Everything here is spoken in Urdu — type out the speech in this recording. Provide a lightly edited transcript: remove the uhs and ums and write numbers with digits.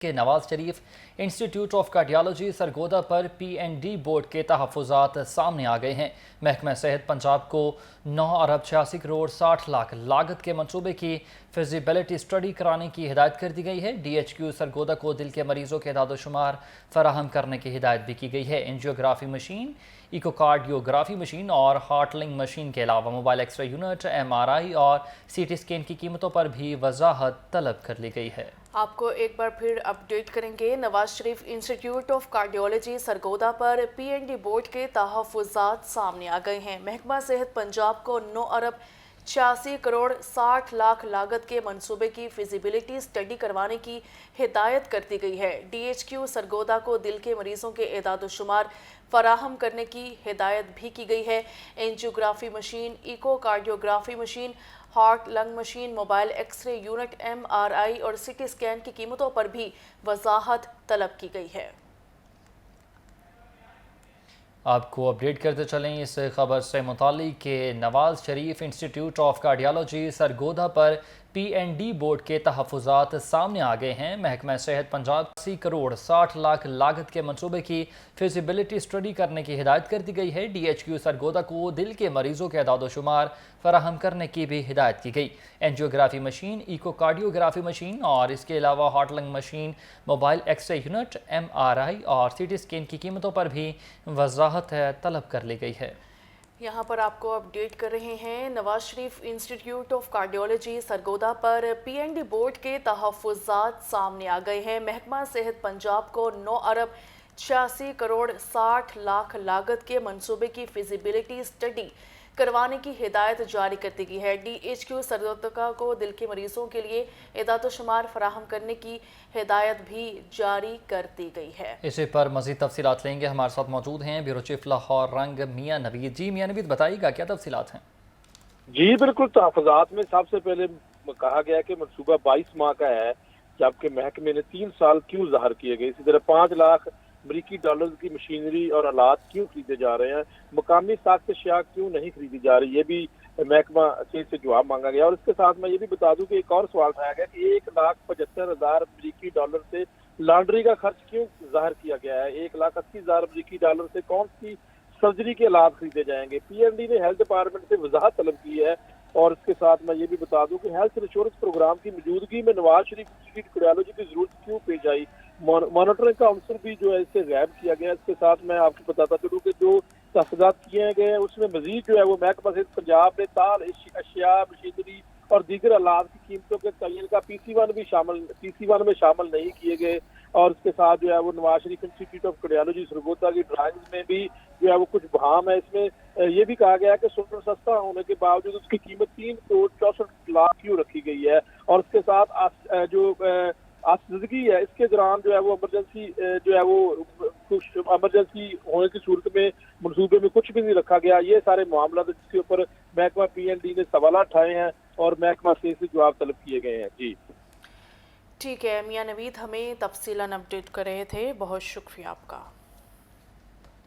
کہ Nawaz Sharif institute of cardiology Sargodha پر PND بورڈ کے تحفظات سامنے آ گئے ہیں۔ محکمہ صحت پنجاب کو 9 ارب 86 کروڑ 60 لاکھ لاگت کے منصوبے کی فیزیبلٹی اسٹڈی کرانے کی ہدایت کر دی گئی ہے۔ DHQ سرگودا کو دل کے مریضوں کے اعداد و شمار فراہم کرنے کی ہدایت بھی کی گئی ہے۔ انجیوگرافی مشین، ایکوکارڈیوگرافی مشین اور ہارٹ لنگ مشین کے علاوہ mobile X ray unit, MRI اور CT اسکین کی قیمتوں پر بھی وضاحت طلب کر لی گئی ہے۔ آپ کو ایک بار پھر اپڈیٹ کریں گے۔ Nawaz Sharif institute of cardiology Sargodha پر PND بورڈ کے تحفظات سامنے آ گئے ہیں۔ محکمہ صحت پنجاب کو 9 ارب 86 کروڑ 60 لاکھ لاگت کے منصوبے کی فیزیبلٹی اسٹڈی کروانے کی ہدایت کر دی گئی ہے۔ DHQ سرگودا کو دل کے مریضوں کے اعداد و شمار فراہم کرنے کی ہدایت بھی کی گئی ہے۔ Angiography machine, echo cardiography machine, heart lung machine, mobile X ray unit, MRI اور CT اسکین کی قیمتوں پر بھی وضاحت طلب کی گئی ہے۔ آپ کو اپڈیٹ کرتے چلیں اس خبر سے متعلق کہ Nawaz Sharif institute of cardiology Sargodha پر PND بورڈ کے تحفظات سامنے آ گئے ہیں۔ محکمہ صحت پنجاب 80 کروڑ 60 لاکھ لاگت کے منصوبے کی فیزیبلٹی اسٹڈی کرنے کی ہدایت کر دی گئی ہے۔ DHQ سرگودا کو دل کے مریضوں کے اعداد و شمار فراہم کرنے کی بھی ہدایت کی گئی۔ Angiography machine, echo cardiography machine اور اس کے علاوہ heart lung machine, mobile X ray unit, MRI اور CT اسکین کی قیمتوں پر بھی وضاحت طلب کر لی گئی ہے۔ یہاں پر آپ کو اپڈیٹ کر رہے ہیں۔ Nawaz Sharif institute of cardiology Sargodha پر PND بورڈ کے تحفظات سامنے آ گئے ہیں۔ محکمہ صحت پنجاب کو 9 ارب 86 کروڑ 60 لاکھ لاگت کے منصوبے کی فیزیبلٹی اسٹڈی کروانے کی ہدایت جاری کر دی گئی ہے۔ DHQ سرگودا کو دل کے مریضوں کے لیے اعداد و شمار فراہم کرنے کی ہدایت بھی جاری کر دی گئی ہے۔ اسی پر مزید تفصیلات لیں گے۔ ہمارے ساتھ موجود ہیں بیورو چیف لاہور رنگ میاں نوید۔ جی میاں نوید، بتائیے گا کیا تفصیلات ہیں؟ جی بالکل، تحفظات میں سب سے پہلے کہا گیا کہ منصوبہ 22 ماہ کا ہے، جبکہ محکمے نے 3 سال کیوں ظاہر کیے گئے۔ اسی طرح 5 لاکھ امریکی ڈالرز کی مشینری اور آلات کیوں خریدے جا رہے ہیں، مقامی ساخت اشیاء کیوں نہیں خریدی جا رہی، یہ بھی محکمہ سے جواب مانگا گیا۔ اور اس کے ساتھ میں یہ بھی بتا دوں کہ ایک اور سوال اٹھایا گیا کہ 1,75,000 امریکی ڈالر سے لانڈری کا خرچ کیوں ظاہر کیا گیا ہے۔ 1,80,000 امریکی ڈالر سے کون سی سرجری کے آلات خریدے جائیں گے۔ PND نے ہیلتھ ڈپارٹمنٹ سے وضاحت طلب کی ہے۔ اور اس کے ساتھ میں یہ بھی بتا دوں کہ ہیلتھ انشورنس پروگرام کی موجودگی میں نواز شریف انسٹیٹیوٹ آف کارڈیالوجی کی ضرورت کیوں پیش آئی۔ مانیٹرنگ کا عنصر بھی جو ہے اس سے غائب کیا گیا۔ اس کے ساتھ میں آپ کو بتاتا چلوں کہ جو تحفظات کیے گئے ہیں اس میں مزید جو ہے وہ محکمہ صحت پنجاب نے تال اشیاء، مشینری اور دیگر آلات کی قیمتوں کے تعین کا PC1 میں شامل نہیں کیے گئے۔ اور اس کے ساتھ جو ہے وہ نواز Sharif institute of cardiology Sargodha کی ڈرائنگز میں بھی جو ہے وہ کچھ بہام ہے۔ اس میں یہ بھی کہا گیا ہے کہ سونا سستا ہونے کے باوجود اس کی قیمت 3 کروڑ 64 لاکھ کیوں رکھی گئی ہے۔ اور اس کے ساتھ جو آسودگی ہے اس کے دوران جو ہے وہ ایمرجنسی ہونے کی صورت میں منصوبے میں کچھ بھی نہیں رکھا گیا۔ یہ سارے معاملات جس کے اوپر محکمہ PND نے سوالات اٹھائے ہیں اور محکمہ سے جواب طلب کیے گئے ہیں۔ جی ٹھیک ہے میاں نوید، ہمیں تفصیلاً اپڈیٹ کر رہے تھے، بہت شکریہ آپ کا۔